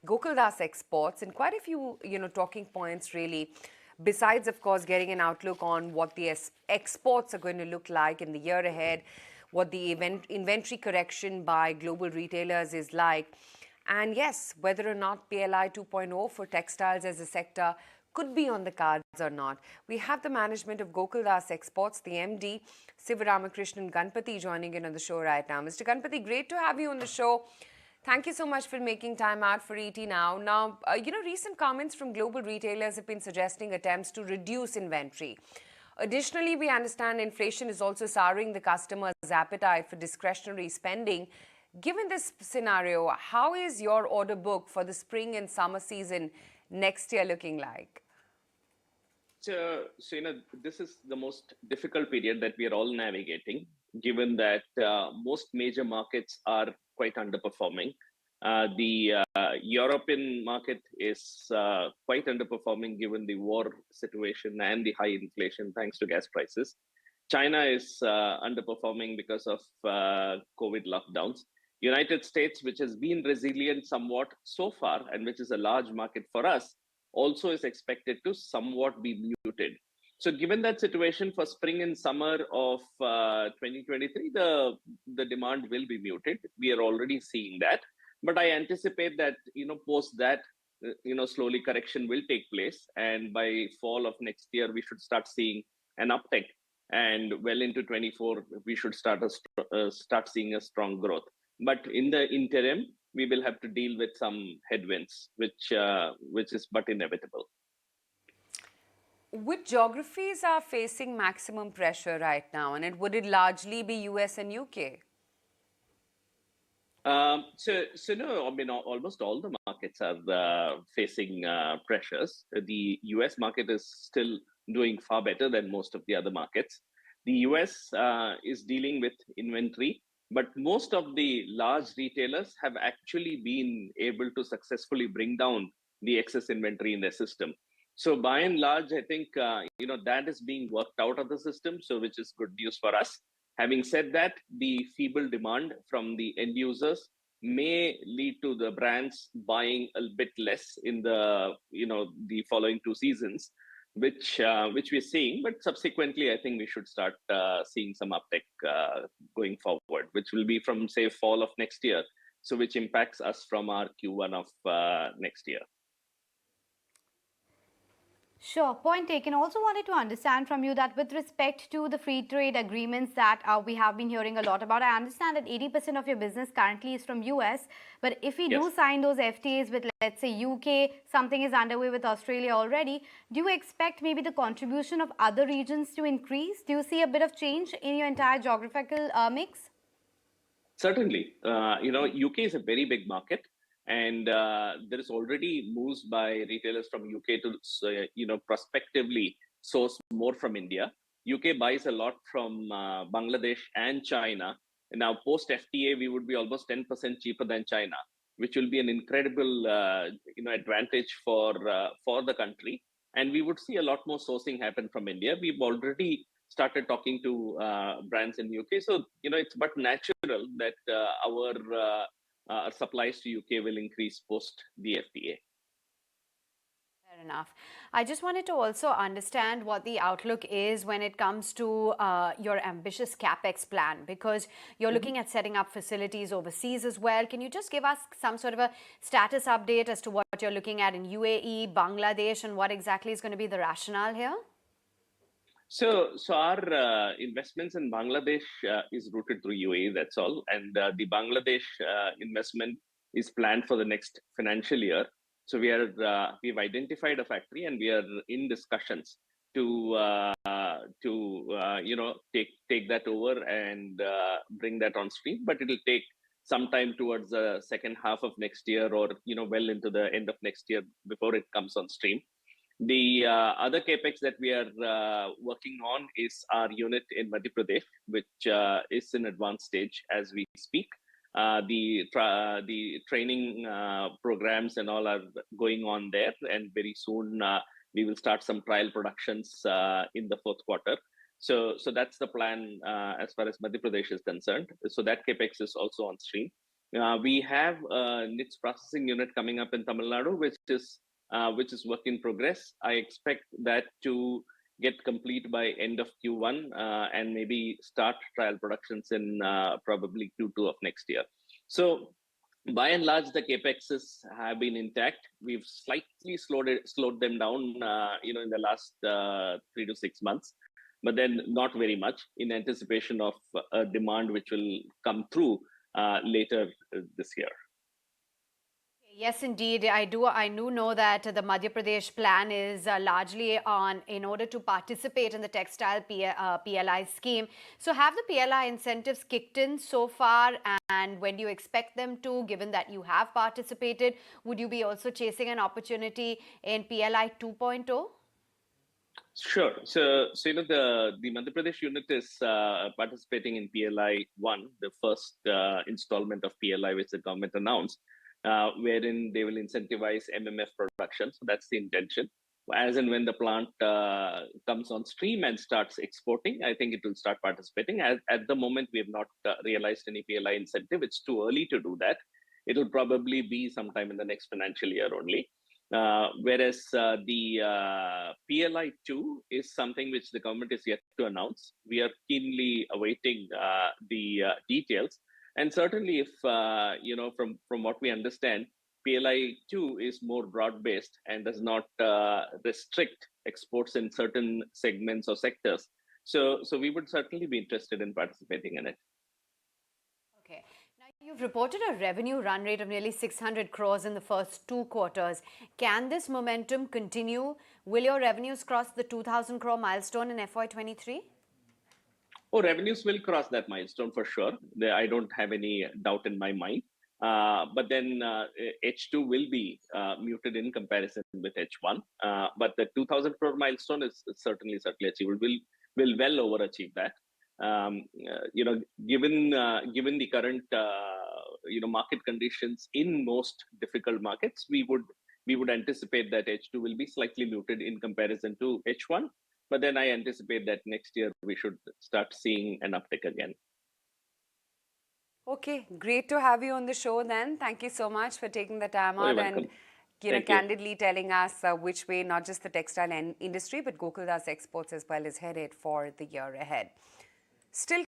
Gokaldas exports and quite a few, talking points really. Besides, of course, getting an outlook on what the exports are going to look like in the year ahead, what the inventory correction by global retailers is like. And yes, whether or not PLI 2.0 for textiles as a sector could be on the cards or not. We have the management of Gokaldas Exports, the MD, Sivaramakrishnan Ganapathi, joining in on the show right now. Mr. Ganapathi, great to have you on the show. Thank you so much for making time out for ET Now. Now, recent comments from global retailers have been suggesting attempts to reduce inventory. Additionally, we understand inflation is also souring the customers' appetite for discretionary spending. Given this scenario, how is your order book for the spring and summer season next year looking like? This is the most difficult period that we are all navigating, given that most major markets are quite underperforming. The European market is quite underperforming given the war situation and the high inflation thanks to gas prices. China is underperforming because of COVID lockdowns. United States, which has been resilient somewhat so far and which is a large market for us, also is expected to somewhat be muted. So given that situation for spring and summer of 2023, the demand will be muted. We are already seeing that. But I anticipate that, post that, slowly correction will take place. And by fall of next year, we should start seeing an uptick. And well into 24, we should start seeing a strong growth. But in the interim, we will have to deal with some headwinds, which is but inevitable. Which geographies are facing maximum pressure right now? And would it largely be US and UK? Almost all the markets are facing pressures. The US market is still doing far better than most of the other markets. The US is dealing with inventory, but most of the large retailers have actually been able to successfully bring down the excess inventory in their system. So by and large, I think, that is being worked out of the system, so which is good news for us. Having said that, the feeble demand from the end users may lead to the brands buying a bit less in the following two seasons, which we're seeing. But subsequently, I think we should start seeing some uptick going forward, which will be from, say, fall of next year. So which impacts us from our Q1 of next year. Sure, point taken. Also wanted to understand from you that with respect to the free trade agreements that we have been hearing a lot about, I understand that 80% of your business currently is from US, but if we do sign those FTAs with, let's say, UK, something is underway with Australia already, do you expect maybe the contribution of other regions to increase? Do you see a bit of change in your entire geographical mix? Certainly. UK is a very big market. And there is already moves by retailers from UK to, prospectively source more from India. UK buys a lot from Bangladesh and China. And now post FTA, we would be almost 10% cheaper than China, which will be an incredible, advantage for the country. And we would see a lot more sourcing happen from India. We've already started talking to brands in UK. So, it's but natural that our supplies to UK will increase post the FTA. Fair enough. I just wanted to also understand what the outlook is when it comes to your ambitious Capex plan, because you're looking at setting up facilities overseas as well. Can you just give us some sort of a status update as to what you're looking at in UAE, Bangladesh, and what exactly is going to be the rationale here? So our investments in Bangladesh is rooted through UAE, that's all. And the Bangladesh investment is planned for the next financial year. So we've identified a factory and we are in discussions to take that over and bring that on stream. But it'll take some time towards the second half of next year or, well into the end of next year before it comes on stream. The other Capex that we are working on is our unit in Madhya Pradesh, which is in advanced stage as we speak. The training programs and all are going on there, and very soon we will start some trial productions in the fourth quarter. So that's the plan as far as Madhya Pradesh is concerned. So that Capex is also on stream. We have a niche processing unit coming up in Tamil Nadu, which is work in progress. I expect that to get complete by end of Q1 and maybe start trial productions in probably Q2 of next year. So by and large, the capexes have been intact. We've slightly slowed them down, in the last 3 to 6 months, but then not very much in anticipation of a demand which will come through later this year. Yes, indeed. I do know that the Madhya Pradesh plan is largely in order to participate in the textile PLI scheme. So have the PLI incentives kicked in so far, and when do you expect them to, given that you have participated? Would you be also chasing an opportunity in PLI 2.0? Sure. So the Madhya Pradesh unit is participating in PLI 1, the first installment of PLI which the government announced, wherein they will incentivize MMF production. So that's the intention. As and when the plant comes on stream and starts exporting, I think it will start participating. At the moment, we have not realized any PLI incentive. It's too early to do that. It will probably be sometime in the next financial year only. Whereas the PLI 2 is something which the government is yet to announce. We are keenly awaiting the details. And certainly, if from what we understand, PLI 2 is more broad-based and does not restrict exports in certain segments or sectors. So we would certainly be interested in participating in it. Okay. Now, you've reported a revenue run rate of nearly 600 crores in the first 2 quarters. Can this momentum continue? Will your revenues cross the 2,000 crore milestone in FY23? Oh, revenues will cross that milestone for sure. I don't have any doubt in my mind. But then H2 will be muted in comparison with H1. But the 2,000 crore milestone is certainly achievable. Will well overachieve that. Given the current market conditions in most difficult markets, we would anticipate that H2 will be slightly muted in comparison to H1. But then I anticipate that next year we should start seeing an uptick again. Okay, great to have you on the show then. Thank you so much for taking the time out and candidly telling us which way not just the textile industry but Gokaldas exports as well is headed for the year ahead. Still